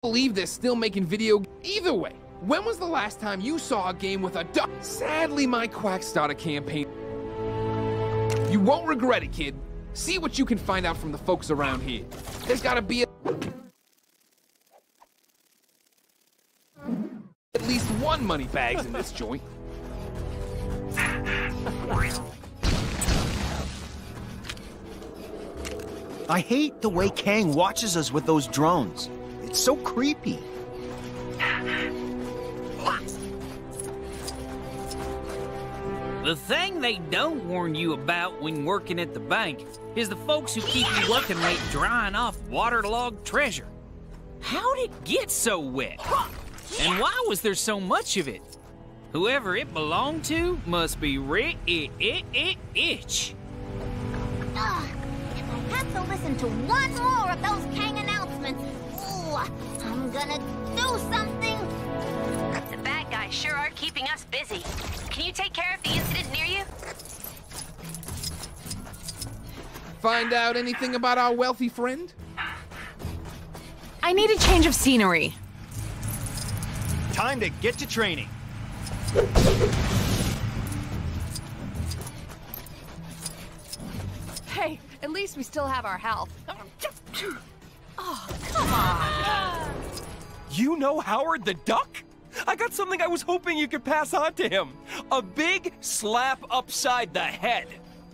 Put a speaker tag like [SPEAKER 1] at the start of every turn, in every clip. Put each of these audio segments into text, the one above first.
[SPEAKER 1] Believe they're still making video. Either way, when was the last time you saw a game with a duck? Sadly, my Quack starter campaign. You won't regret it, kid. See what you can find out from the folks around here. There's gotta be at least one money bags in this joint.
[SPEAKER 2] I hate the way Kang watches us with those drones. It's so creepy.
[SPEAKER 3] The thing they don't warn you about when working at the bank is the folks who keep you working late drying off waterlogged treasure. How'd it get so wet? And why was there so much of it? Whoever it belonged to must be rich.
[SPEAKER 4] Ugh, if I have to listen to one more of those Kang announcements, ooh, I'm gonna do something.
[SPEAKER 5] The bad guys sure are keeping us busy. Can you take care of the incident near you?
[SPEAKER 1] Find out anything about our wealthy friend?
[SPEAKER 6] I need a change of scenery.
[SPEAKER 2] Time to get to training.
[SPEAKER 6] Hey, at least we still have our health. Oh, come on.
[SPEAKER 7] You know Howard the Duck? I got something I was hoping you could pass on to him. A big slap upside the head.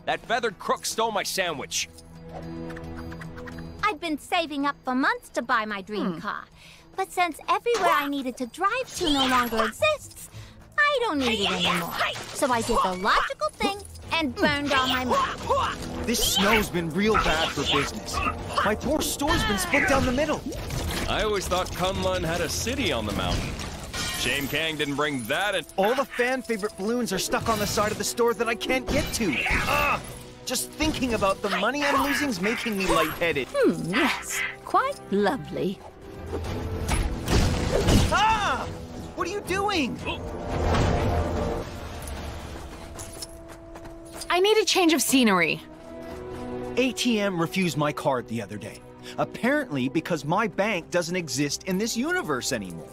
[SPEAKER 7] That feathered crook stole my sandwich.
[SPEAKER 4] I'd been saving up for months to buy my dream car. But since everywhere I needed to drive to no longer exists, I don't need it anymore. So I did the logical thing and burned all my money.
[SPEAKER 2] This snow's been real bad for business. My poor store's been split down the middle.
[SPEAKER 7] I always thought Kunlun had a city on the mountain. Shame Kang didn't bring that in.
[SPEAKER 2] All the fan-favorite balloons are stuck on the side of the store that I can't get to. Just thinking about the money I'm losing's making me lightheaded.
[SPEAKER 6] Yes, quite lovely.
[SPEAKER 2] Ah! What are you doing?
[SPEAKER 6] I need a change of scenery.
[SPEAKER 2] ATM refused my card the other day. Apparently because my bank doesn't exist in this universe anymore.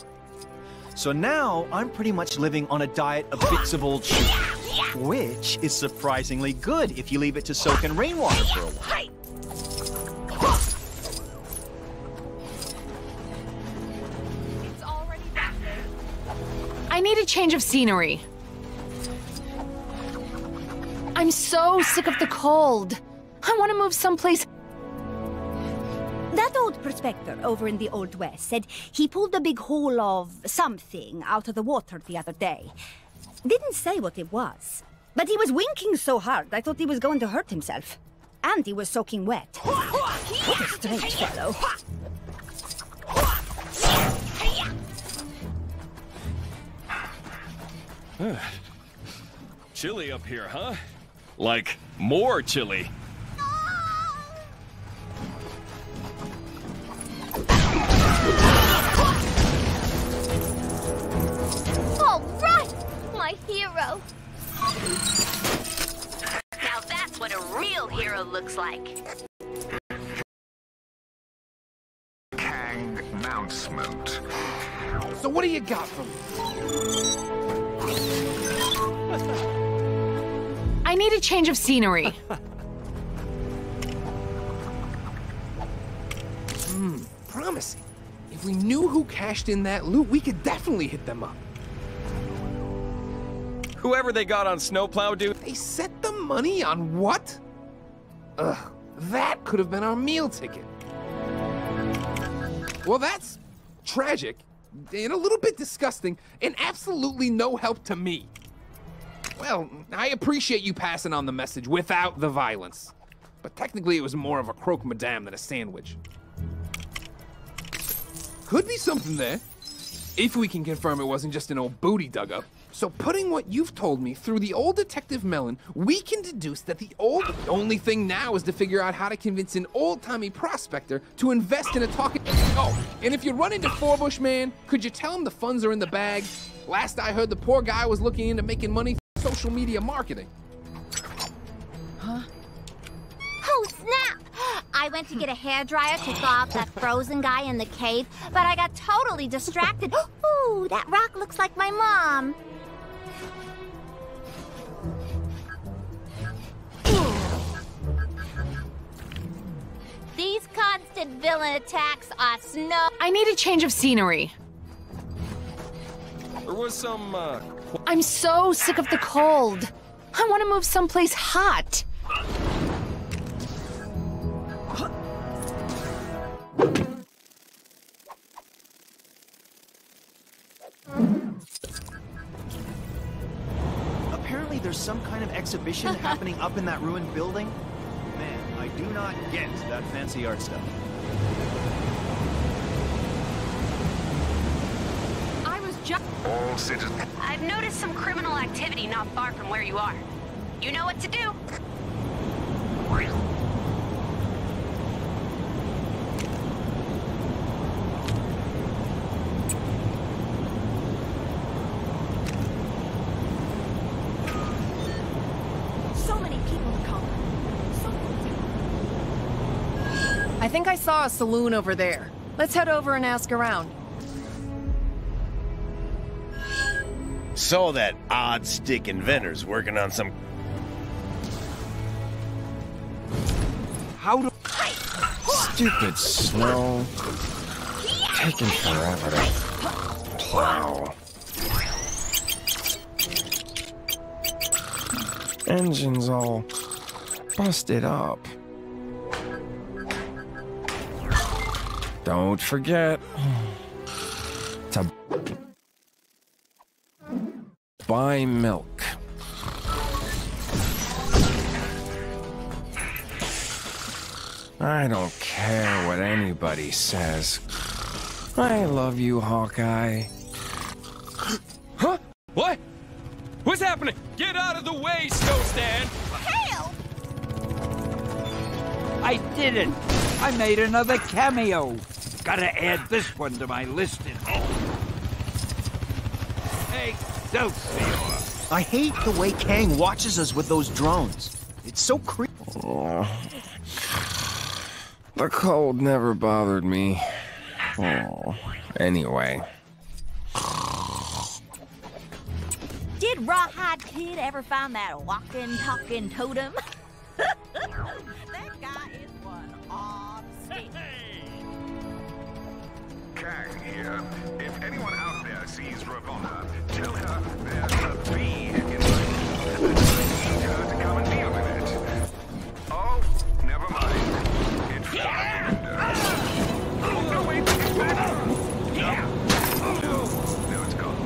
[SPEAKER 2] So now I'm pretty much living on a diet of bits of old shit. Which is surprisingly good if you leave it to soak in rainwater for a while.
[SPEAKER 6] I need a change of scenery. I'm so sick of the cold. I want to move someplace.
[SPEAKER 8] That old prospector over in the Old West said he pulled a big hole of something out of the water the other day. Didn't say what it was, but he was winking so hard I thought he was going to hurt himself. And he was soaking wet. What a strange fellow.
[SPEAKER 7] Chilly up here, huh? Like, more chilly.
[SPEAKER 4] All right, my hero.
[SPEAKER 5] Now that's what a real hero looks like.
[SPEAKER 9] Kang announcement.
[SPEAKER 1] So what do you got for me?
[SPEAKER 6] I need a change of scenery.
[SPEAKER 1] Promising. If we knew who cashed in that loot, we could definitely hit them up.
[SPEAKER 7] Whoever they got on Snowplow, dude.
[SPEAKER 1] They set the money on what? Ugh, that could have been our meal ticket. Well, that's tragic, and a little bit disgusting, and absolutely no help to me. Well, I appreciate you passing on the message without the violence. But technically it was more of a croque madame than a sandwich. Could be something there, if we can confirm it wasn't just an old booty dug up. So putting what you've told me through the old Detective Melon, we can deduce that the only thing now is to figure out how to convince an old-timey prospector to invest in a talking... Oh, and if you run into Forbush Man, could you tell him the funds are in the bag? Last I heard, the poor guy was looking into making money through social media marketing.
[SPEAKER 4] Oh, snap! I went to get a hairdryer to thaw out that frozen guy in the cave, but I got totally distracted. Ooh, that rock looks like my mom. These constant villain attacks are snow.
[SPEAKER 6] I need a change of scenery.
[SPEAKER 7] There was some,
[SPEAKER 6] I'm so sick of the cold. I want to move someplace hot.
[SPEAKER 2] Apparently there's some kind of exhibition happening up in that ruined building. Man, I do not get that fancy art stuff.
[SPEAKER 6] I was just...
[SPEAKER 9] All citizens.
[SPEAKER 5] I've noticed some criminal activity not far from where you are. You know what to do.
[SPEAKER 8] So many people to come.
[SPEAKER 6] I think I saw a saloon over there. Let's head over and ask around.
[SPEAKER 10] So that odd stick inventor's working on some...
[SPEAKER 11] How do... Stupid snow. Taking forever to plow. Engine's all busted up. Don't forget to buy milk. I don't care what anybody says. I love you, Hawkeye.
[SPEAKER 7] Huh? What? What's happening? Get out of the way, Snow Stan!
[SPEAKER 4] Help!
[SPEAKER 12] I did it! I made another cameo. Gotta add this one to my list at home. Hey, don't be
[SPEAKER 2] I hate the way Kang watches us with those drones. It's so creepy.
[SPEAKER 11] Oh. The cold never bothered me. Oh. Anyway.
[SPEAKER 8] Did Rawhide Kid ever find that walking, talking totem? That guy is one odd stick.
[SPEAKER 9] Kang here. If anyone out there sees Ravonna, tell her there's a bee inside. I need her to come and deal with it. Oh, never mind. It fell out the window. Oh, no, wait, it's back. Yeah. No, it's gone.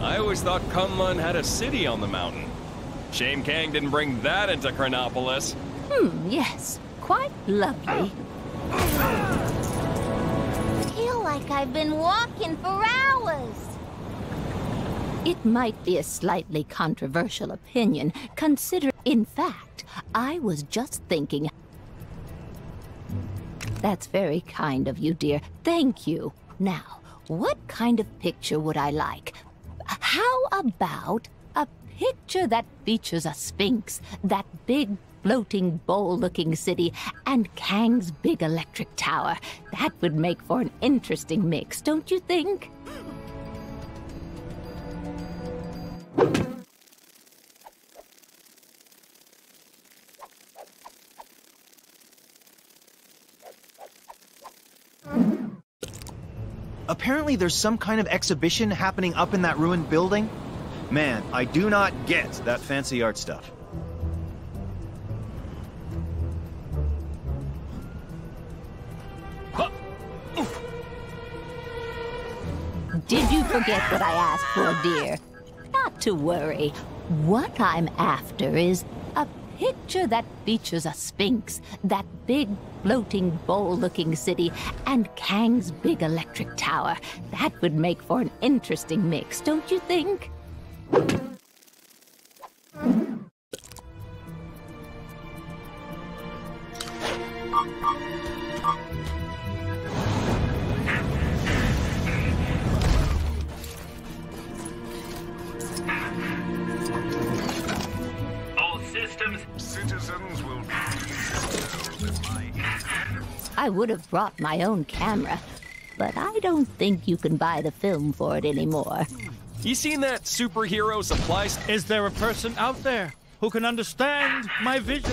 [SPEAKER 7] I always thought Kunlun had a city on the mountain. Shame Kang didn't bring that into Chronopolis.
[SPEAKER 8] Yes. Quite lovely.
[SPEAKER 4] Feel like I've been walking for hours.
[SPEAKER 8] It might be a slightly controversial opinion, consider... In fact, I was just thinking... That's very kind of you, dear. Thank you. Now, what kind of picture would I like? How about a picture that features a sphinx, that big floating bowl-looking city, and Kang's big electric tower? That would make for an interesting mix, don't you think?
[SPEAKER 2] Apparently there's some kind of exhibition happening up in that ruined building. Man, I do not get that fancy art stuff.
[SPEAKER 8] Did you forget what I asked for, dear? Not to worry. What I'm after is a picture that features a sphinx, that big floating bowl-looking city, and Kang's big electric tower. That would make for an interesting mix, don't you think?
[SPEAKER 13] I would have brought my own camera, but I don't think you can buy the film for it anymore.
[SPEAKER 7] You seen that superhero supplies?
[SPEAKER 14] Is there a person out there who can understand my vision?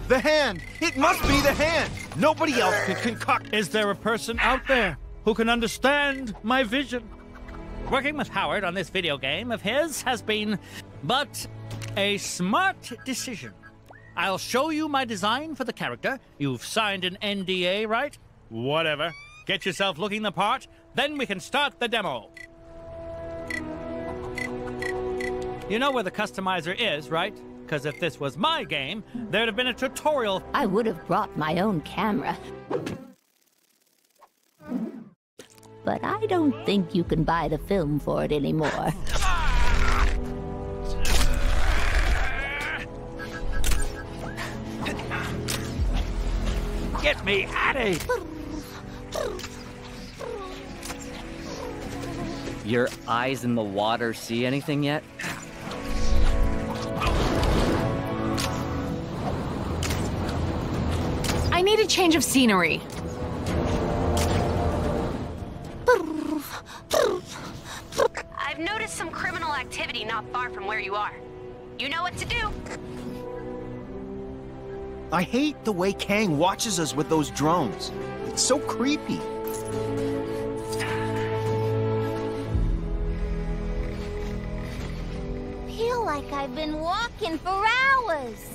[SPEAKER 2] The hand! It must be the hand! Nobody else can concoct...
[SPEAKER 14] Is there a person out there who can understand my vision? Working with Howard on this video game of his has been but a smart decision. I'll show you my design for the character. You've signed an NDA, right? Whatever. Get yourself looking the part, then we can start the demo. You know where the customizer is, right? Because if this was my game, there'd have been a tutorial.
[SPEAKER 13] I would have brought my own camera. But I don't think you can buy the film for it anymore.
[SPEAKER 12] Get me out of here!
[SPEAKER 15] Your eyes in the water see anything yet?
[SPEAKER 6] I need a change of scenery.
[SPEAKER 5] I've noticed some criminal activity not far from where you are. You know what to do.
[SPEAKER 2] I hate the way Kang watches us with those drones. It's so creepy.
[SPEAKER 4] Feel like I've been walking for hours.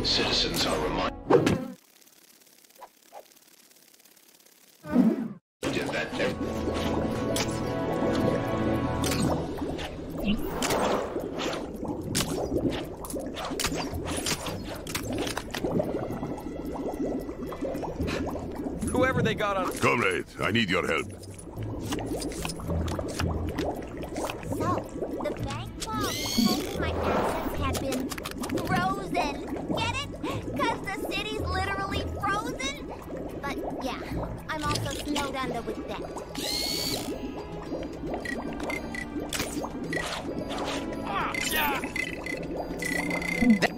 [SPEAKER 9] Citizens are reminded that
[SPEAKER 7] Whoever they got on...
[SPEAKER 16] Comrade, I need your help.
[SPEAKER 4] So, the bank vault told me my assets had been frozen. Get it? Because the city's literally frozen? But yeah, I'm also snowed under with debt.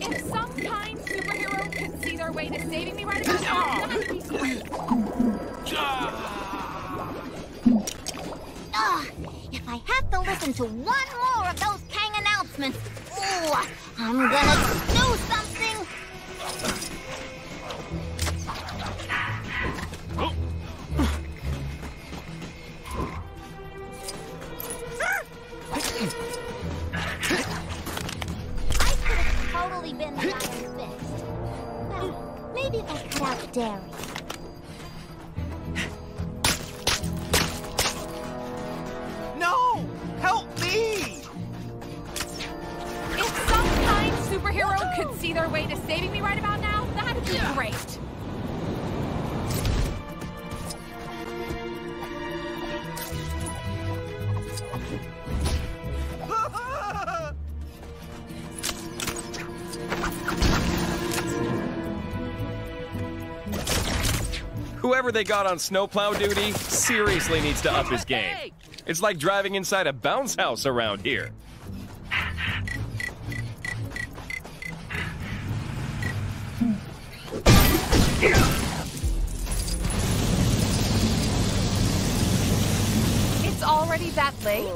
[SPEAKER 6] If some kind superhero could see their way to saving me right about now, that'd be great.
[SPEAKER 4] If I have to listen to one more of those Kang announcements, ooh, I'm gonna do something. I could have totally been the Iron Fist. Well, maybe if I cut out dairy.
[SPEAKER 2] No! Help me!
[SPEAKER 6] If some kind superhero could see their way to saving me right about now, that'd be great.
[SPEAKER 7] Whoever they got on snowplow duty seriously needs to up his game. It's like driving inside a bounce house around here.
[SPEAKER 6] It's already that late?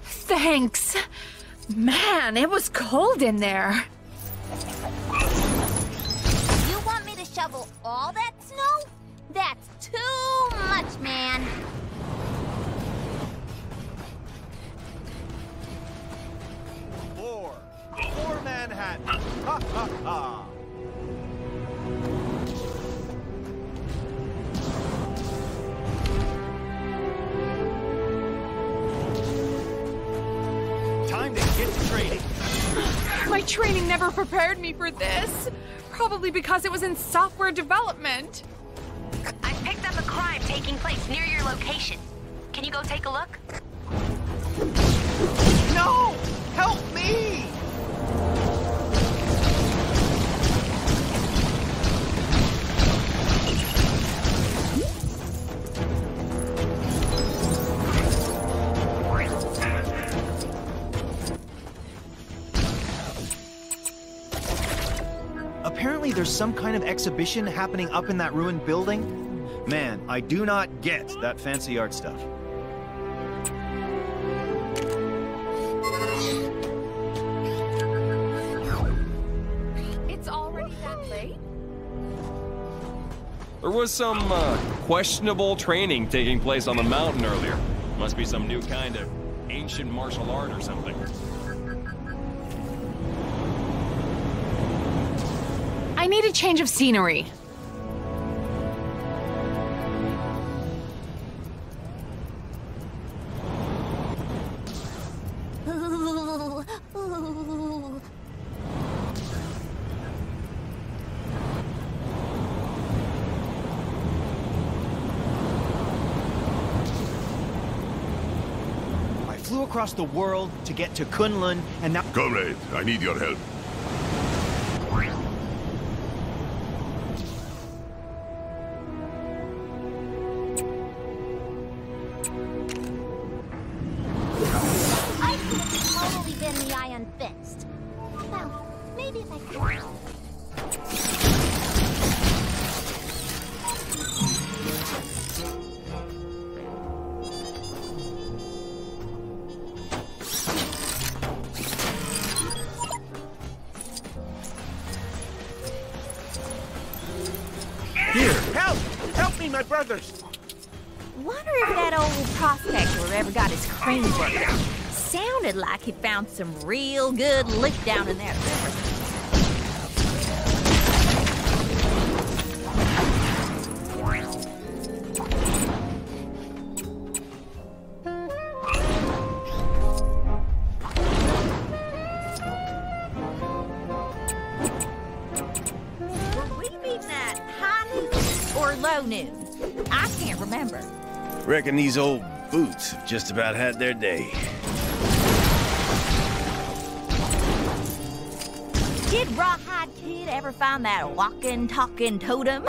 [SPEAKER 6] Thanks. Man, it was cold in there.
[SPEAKER 4] You want me to shovel all that snow? That's too much, man.
[SPEAKER 2] For Manhattan. Ha ha ha. Time to get to training.
[SPEAKER 6] My training never prepared me for this. Probably because it was in software development.
[SPEAKER 5] I picked up a crime taking place near your location. Can you go take a look?
[SPEAKER 2] No! Help me! apparently there's some kind of exhibition happening up in that ruined building. Man, I do not get that fancy art stuff.
[SPEAKER 6] It's already that late?
[SPEAKER 7] There was some questionable training taking place on the mountain earlier. Must be some new kind of ancient martial art or something.
[SPEAKER 6] I need a change of scenery.
[SPEAKER 2] I flew across the world to get to Kunlun, and now...
[SPEAKER 16] Comrade, I need your help.
[SPEAKER 4] I could have totally been the Iron Fist. Well, maybe if I could.
[SPEAKER 17] Here, help! Help me, my brothers!
[SPEAKER 13] Wonder if that old prospector ever got his cream worked out. Sounded like he found some real good lick down in that river. Were we meeting at high noon or low noon? I can't remember.
[SPEAKER 10] Reckon these old boots have just about had their day.
[SPEAKER 13] Did Rawhide Kid ever find that walking, talking totem?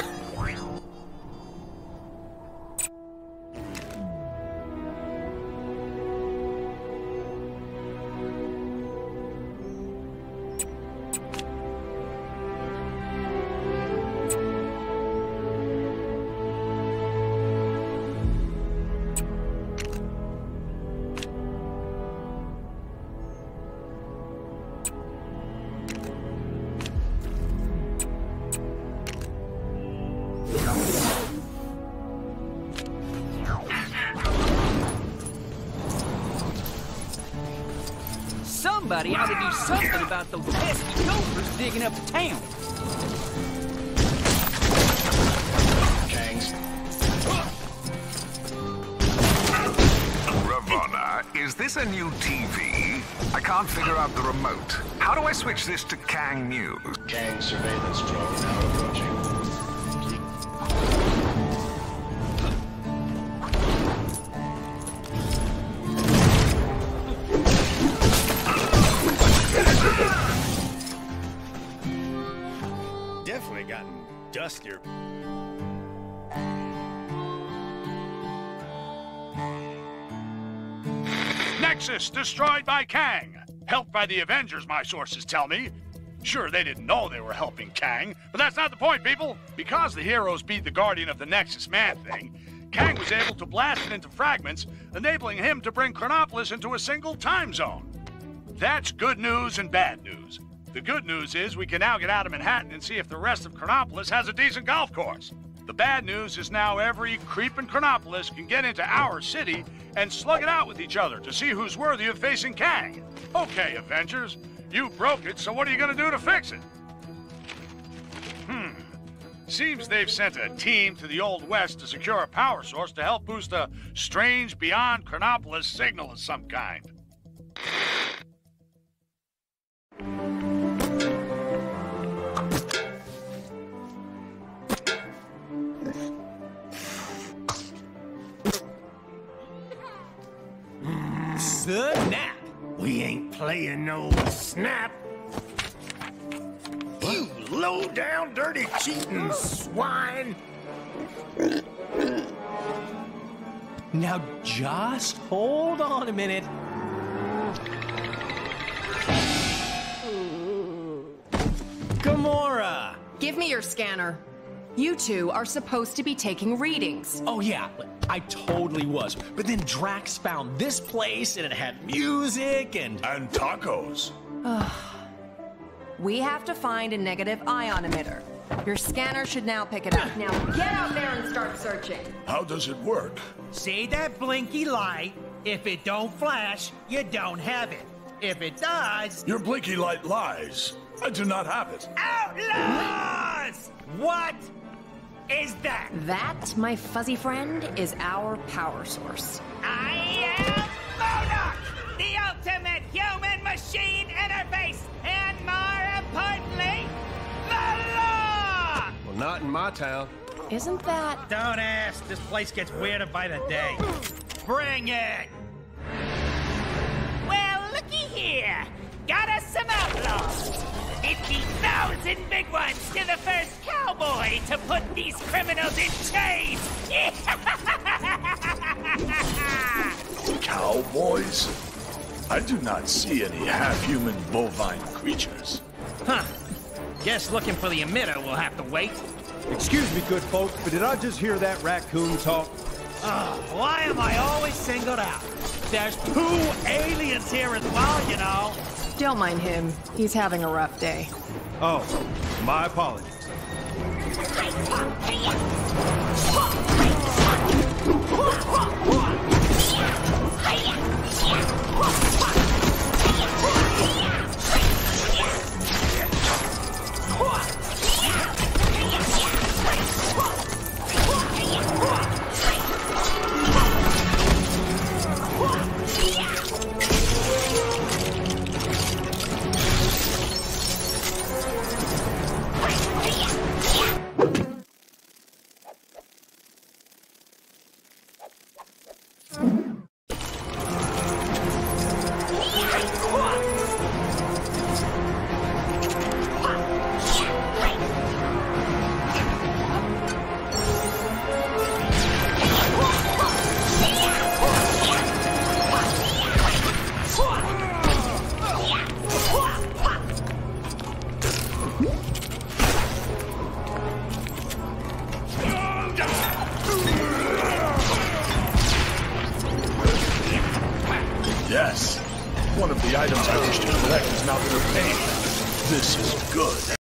[SPEAKER 3] Somebody ought to do something about those pesky gophers digging up town.
[SPEAKER 9] Ravonna, is this a new TV? I can't figure out the remote. How do I switch this to Kang News?
[SPEAKER 18] Kang surveillance drone now approaching.
[SPEAKER 10] Definitely gotten dustier.
[SPEAKER 19] Nexus destroyed by Kang. Helped by the Avengers, my sources tell me. Sure, they didn't know they were helping Kang, but that's not the point, people. Because the heroes beat the Guardian of the Nexus Man thing, Kang was able to blast it into fragments, enabling him to bring Chronopolis into a single time zone. That's good news and bad news. The good news is we can now get out of Manhattan and see if the rest of Chronopolis has a decent golf course. The bad news is now every creep in Chronopolis can get into our city and slug it out with each other to see who's worthy of facing Kang. Okay, Avengers, you broke it, so what are you gonna do to fix it? Seems they've sent a team to the Old West to secure a power source to help boost a strange beyond Chronopolis signal of some kind.
[SPEAKER 17] Snap! We ain't playing no snap. You low-down, dirty, cheating swine!
[SPEAKER 7] Now just hold on a minute.
[SPEAKER 17] Gamora,
[SPEAKER 20] Give me your scanner. You two are supposed to be taking readings.
[SPEAKER 21] Oh yeah, I totally was. But then Drax found this place and it had music and
[SPEAKER 19] tacos.
[SPEAKER 20] We have to find a negative ion emitter. Your scanner should now pick it up. Now get out there and start searching.
[SPEAKER 19] How does it work?
[SPEAKER 22] See that blinky light? If it don't flash, you don't have it. If it does...
[SPEAKER 19] Your blinky light lies. I do not have it.
[SPEAKER 22] Outlaws! What is that?
[SPEAKER 20] That, my fuzzy friend, is our power source.
[SPEAKER 22] I am Modoc, the ultimate human-machine interface, and more importantly, the law!
[SPEAKER 10] Well, not in my town.
[SPEAKER 20] Isn't that...
[SPEAKER 22] Don't ask. This place gets weirder by the day. Bring it! Well, looky here. Got us some outlaws. 50,000 big ones to the first cowboy to put these criminals in chains.
[SPEAKER 19] Cowboys? I do not see any half-human bovine creatures.
[SPEAKER 22] Huh. Guess looking for the emitter will have to wait.
[SPEAKER 23] Excuse me, good folks, but did I just hear that raccoon talk?
[SPEAKER 22] Why am I always singled out? There's 2 aliens here as well, you know.
[SPEAKER 20] Don't mind him. He's having a rough day.
[SPEAKER 23] Oh, my apologies.
[SPEAKER 19] Yes. One of the items I wish to collect is now been obtained. This is good.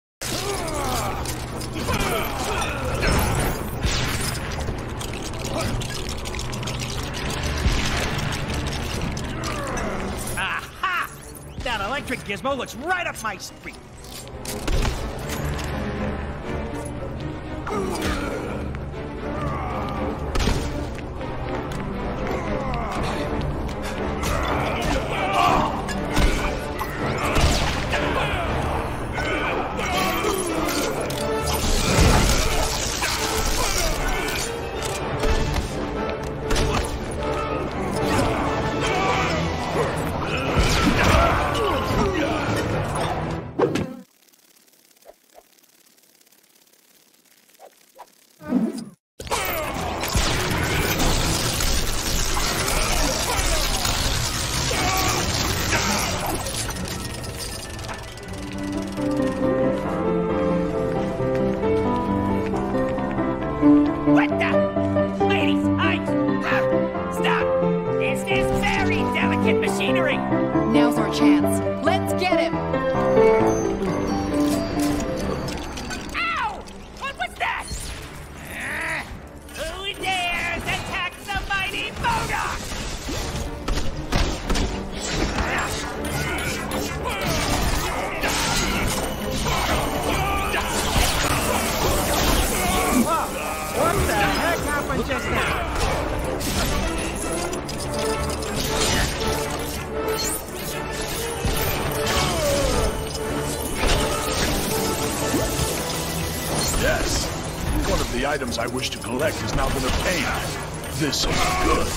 [SPEAKER 22] Aha! That electric gizmo looks right up my street. What the? Ladies, stop! This is very delicate machinery.
[SPEAKER 20] Now's our chance. Let's get him!
[SPEAKER 22] Ow! What was that? Who dares attack the mighty Modoc?
[SPEAKER 12] What the heck happened just now?
[SPEAKER 19] Yes. One of the items I wish to collect has now been obtained. This is good.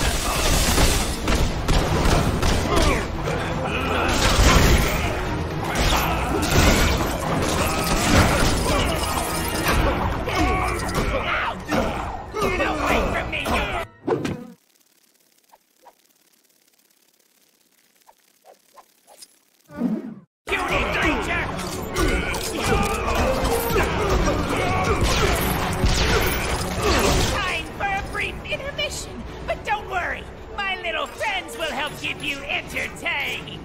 [SPEAKER 22] Get away from me! Puny creature! superhero friends will help keep you entertained.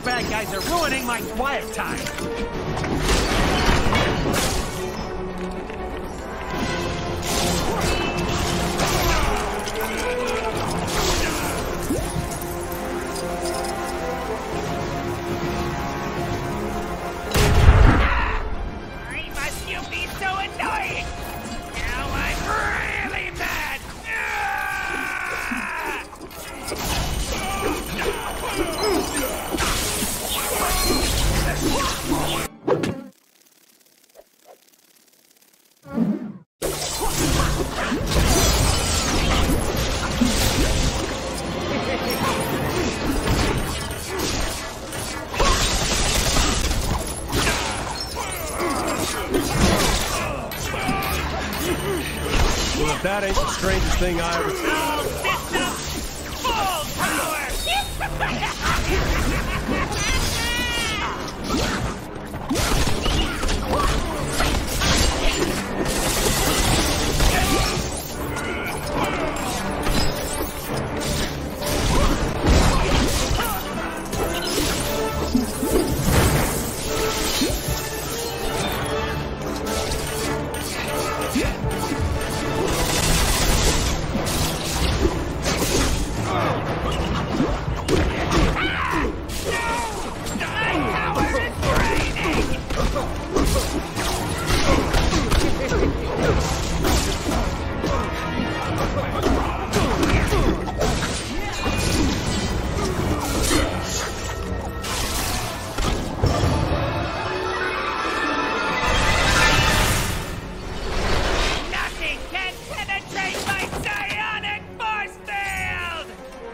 [SPEAKER 21] bad guys are ruining my quiet time.
[SPEAKER 22] Why must you be so annoying? Now I'm really mad.
[SPEAKER 23] Well, if that ain't the strangest thing I ever seen.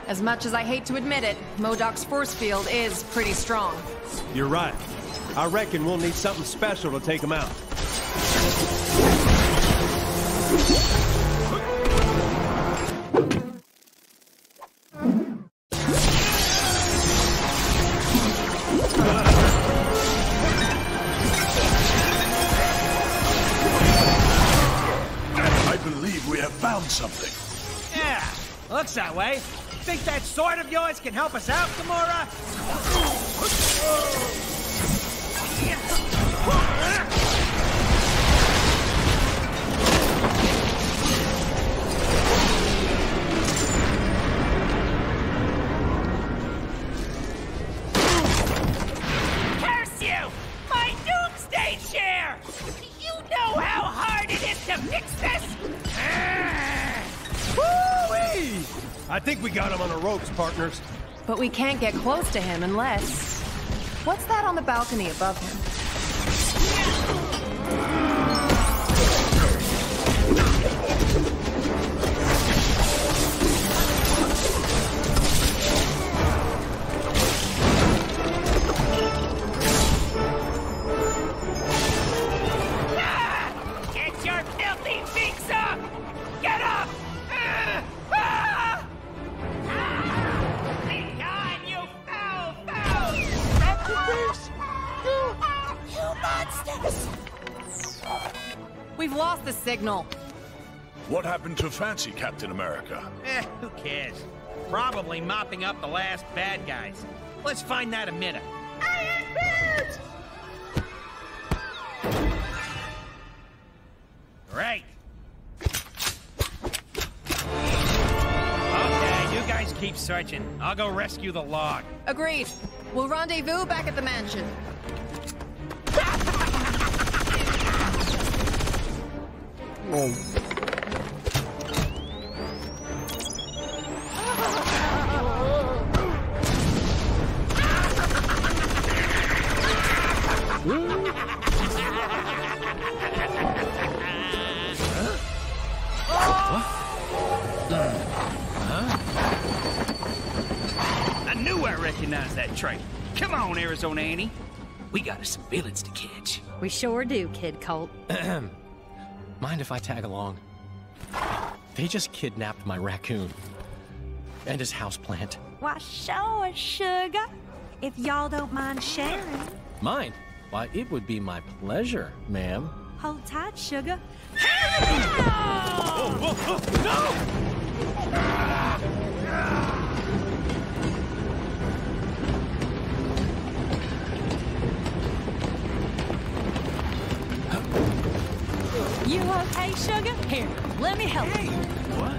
[SPEAKER 20] As much as I hate to admit it, MODOK's force field is pretty strong.
[SPEAKER 23] You're right. I reckon we'll need something special to take him out.
[SPEAKER 17] I believe we have found something.
[SPEAKER 21] Yeah, looks that way. Think that sword of yours can help us out, Gamora?
[SPEAKER 22] Curse you! My doomsday chair! You know how hard it is to fix this?
[SPEAKER 23] Woo-wee! I think we got him on the ropes, partners.
[SPEAKER 20] But we can't get close to him unless... What's that on the balcony above him? We've lost the signal.
[SPEAKER 1] What happened to Fancy Captain America?
[SPEAKER 3] Who cares? Probably mopping up the last bad guys. Let's find that emitter. Right. Okay, you guys keep searching. I'll go rescue the log.
[SPEAKER 20] Agreed. We'll rendezvous back at the mansion.
[SPEAKER 3] I knew I recognized that train. Come on, Arizona Annie. We got us some villains to catch.
[SPEAKER 13] We sure do, Kid Colt.
[SPEAKER 21] Mind if I tag along? They just kidnapped my raccoon. And his houseplant.
[SPEAKER 13] Why, sure, sugar. If y'all don't mind sharing.
[SPEAKER 21] Mine? Why, it would be my pleasure, ma'am.
[SPEAKER 13] Hold tight, sugar. You okay, sugar? Here, let me help you.
[SPEAKER 21] What?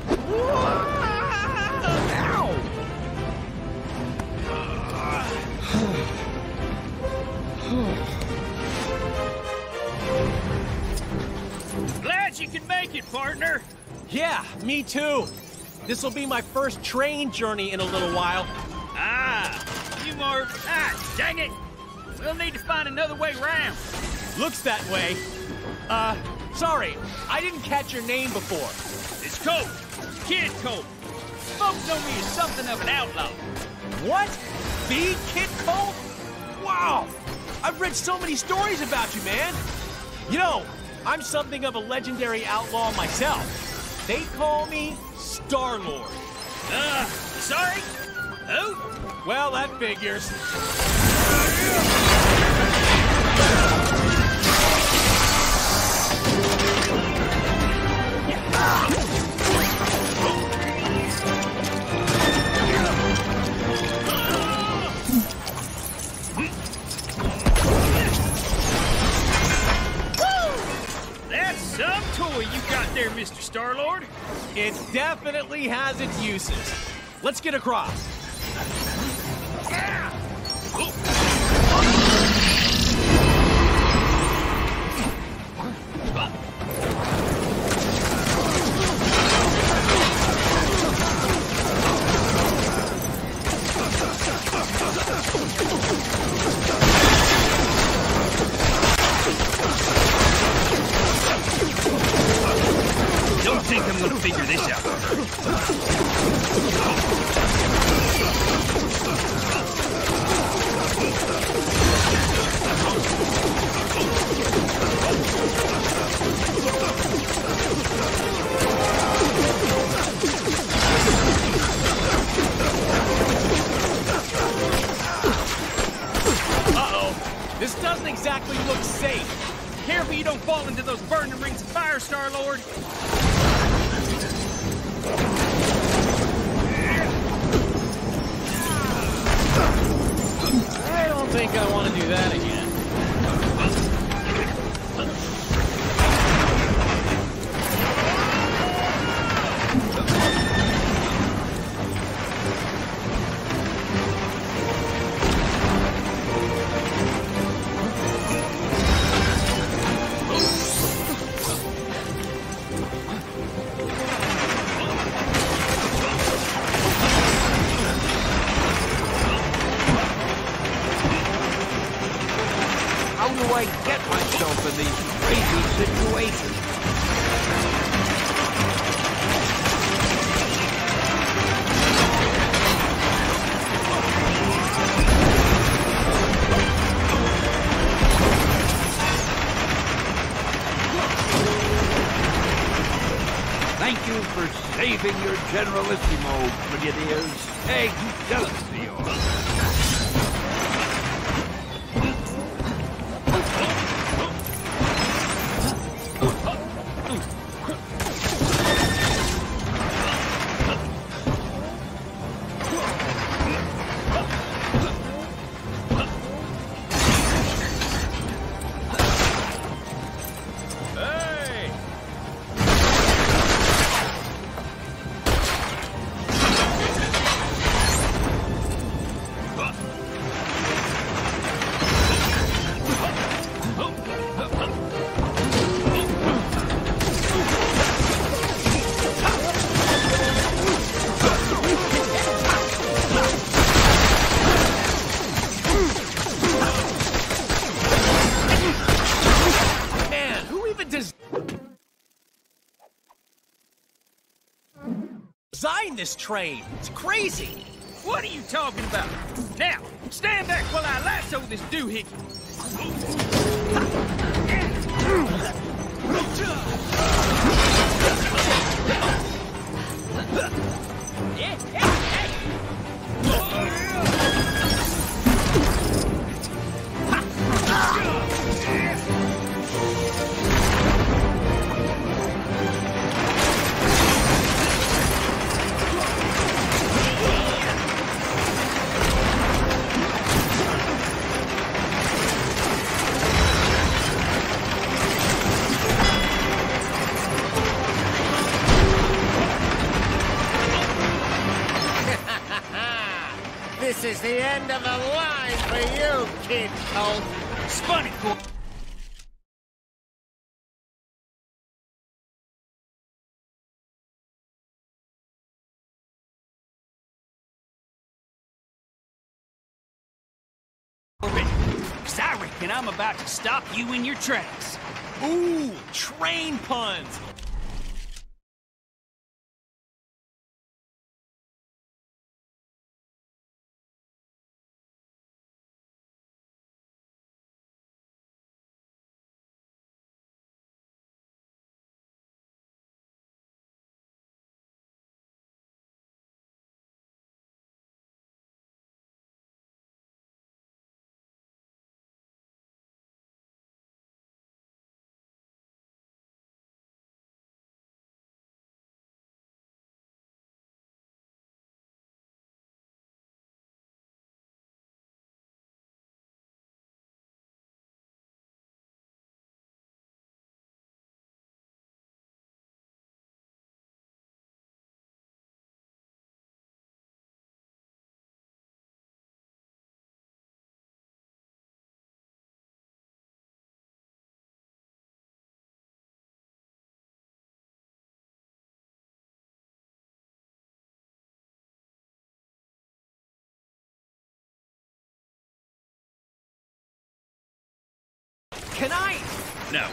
[SPEAKER 3] Glad you can make it, partner.
[SPEAKER 21] Yeah, me too. This'll be my first train journey in a little while.
[SPEAKER 3] Dang it. We'll need to find another way round.
[SPEAKER 21] Looks that way. Sorry, I didn't catch your name before.
[SPEAKER 3] It's Coop. Kid Coop. Folks know me as something of an outlaw.
[SPEAKER 21] What? The Kid Colt? Wow! I've read so many stories about you, man. You know, I'm something of a legendary outlaw myself. They call me Star-Lord.
[SPEAKER 3] Sorry? Who?
[SPEAKER 21] Well, that figures.
[SPEAKER 3] That's some toy you got there, Mr. Star-Lord.
[SPEAKER 21] It definitely has its uses. Let's get across.
[SPEAKER 3] Don't think I'm gonna figure this out.
[SPEAKER 21] Uh-oh. This doesn't exactly look safe.
[SPEAKER 3] Careful you don't fall into those burning rings of fire, Star-Lord.
[SPEAKER 21] I don't think I want to do that again.
[SPEAKER 12] How do I get myself in these crazy situations? Thank you for saving your Generalissimo, Brigadiers. Excelsior!
[SPEAKER 21] designed this train. It's crazy.
[SPEAKER 3] What are you talking about? Now, stand back while I lasso this doohickey.
[SPEAKER 17] This is the end of the line for you, Kid Colt.
[SPEAKER 3] Spun it, Coop. Cause I reckon I'm about to stop you in your tracks.
[SPEAKER 21] Ooh, train puns. Can I?
[SPEAKER 3] No.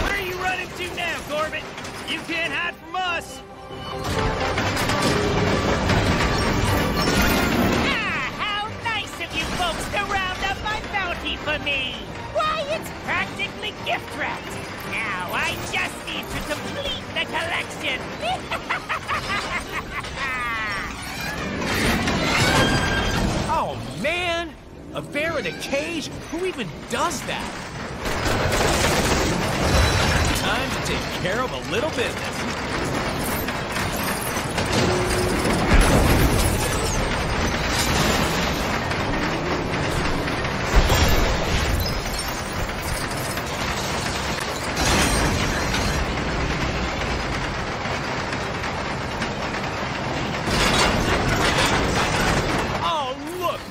[SPEAKER 3] Where are you running to now, Corbett? You can't hide from us.
[SPEAKER 22] How nice of you folks to round up my bounty for me. Why, it's practically gift wrapped. Now I just need to complete the collection.
[SPEAKER 21] Oh, man! A bear in a cage? Who even does that? Time to take care of a little business.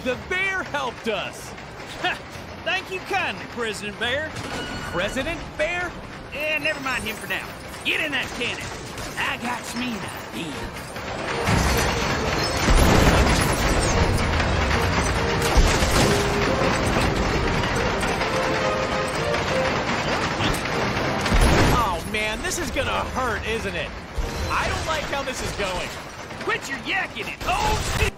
[SPEAKER 21] The bear helped us!
[SPEAKER 3] Thank you kindly, President Bear.
[SPEAKER 21] President Bear?
[SPEAKER 3] Yeah, never mind him for now. Get in that cannon. I got me an idea.
[SPEAKER 21] Oh, man, this is gonna hurt, isn't it? I don't like how this is going.
[SPEAKER 3] Quit your yakking it. Oh, shit!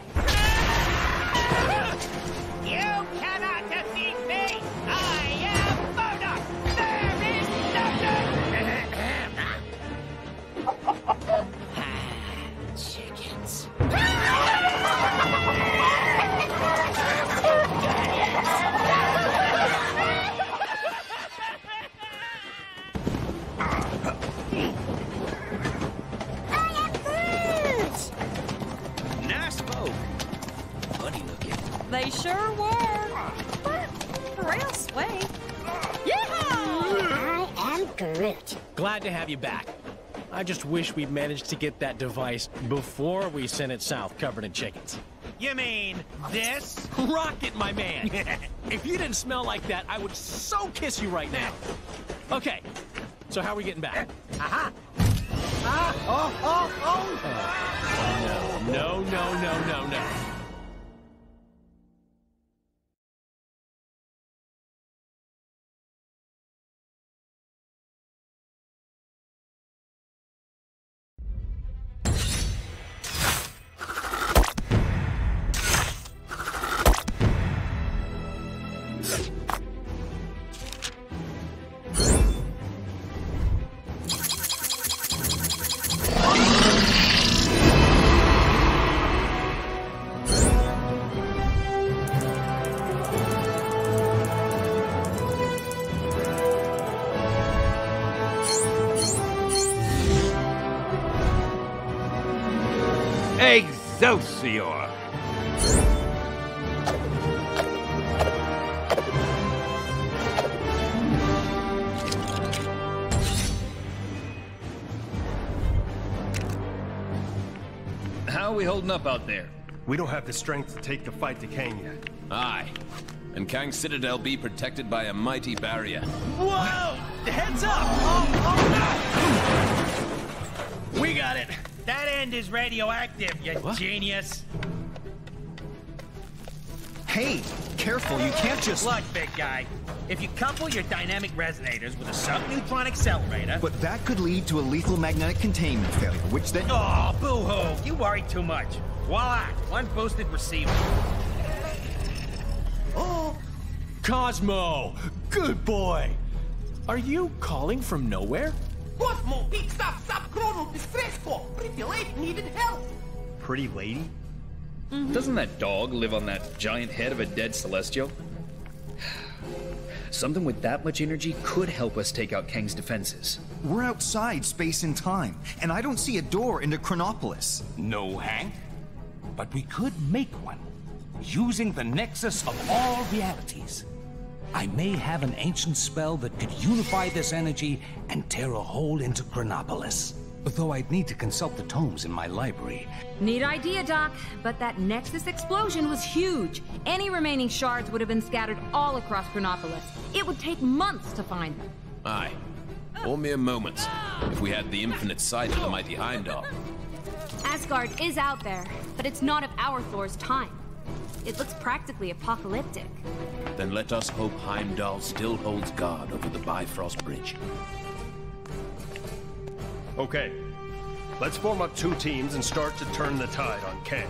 [SPEAKER 22] You cannot defeat me! I am Murdoch! There is nothing!
[SPEAKER 3] Chickens. Nice folk. Funny looking.
[SPEAKER 13] They sure were. Real sweet.
[SPEAKER 8] I am Groot.
[SPEAKER 21] Glad to have you back. I just wish we'd managed to get that device before we sent it south covered in chickens. You mean this? Rocket, my man! If you didn't smell like that, I would so kiss you right now. Okay, so how are we getting back?
[SPEAKER 17] Aha!
[SPEAKER 21] No.
[SPEAKER 12] Excelsior!
[SPEAKER 8] How are we holding up out there?
[SPEAKER 11] We don't have the strength to take the fight to Kang yet.
[SPEAKER 14] Aye. And Kang's citadel be protected by a mighty barrier.
[SPEAKER 21] Whoa! Heads up! We got it. That end is radioactive, you genius.
[SPEAKER 2] Hey, careful, you can't just...
[SPEAKER 21] Look, big guy. If you couple your dynamic resonators with a subneutron accelerator...
[SPEAKER 2] But that could lead to a lethal magnetic containment failure, which then...
[SPEAKER 21] Oh, boo-hoo! You worry too much. Voila! One boosted receiver. Oh! Cosmo! Good boy! Are you calling from nowhere?
[SPEAKER 24] Cosmo, big stop chrono distressful. Pretty lady needed help.
[SPEAKER 11] Pretty lady?
[SPEAKER 8] Doesn't that dog live on that giant head of a dead Celestial? Something with that much energy could help us take out Kang's defenses.
[SPEAKER 2] We're outside space and time, and I don't see a door into Chronopolis.
[SPEAKER 12] No, Hank. But we could make one, using the nexus of all realities. I may have an ancient spell that could unify this energy and tear a hole into Chronopolis. Though I'd need to consult the tomes in my library.
[SPEAKER 25] Neat idea, Doc, but that Nexus explosion was huge. Any remaining shards would have been scattered all across Chronopolis. It would take months to find them.
[SPEAKER 14] Aye. Or mere moments, if we had the infinite sight of the mighty Heimdall.
[SPEAKER 25] Asgard is out there, but it's not of our Thor's time. It looks practically apocalyptic.
[SPEAKER 14] Then let us hope Heimdall still holds guard over the Bifrost Bridge.
[SPEAKER 11] Okay. Let's form up 2 teams and start to turn the tide on Kang.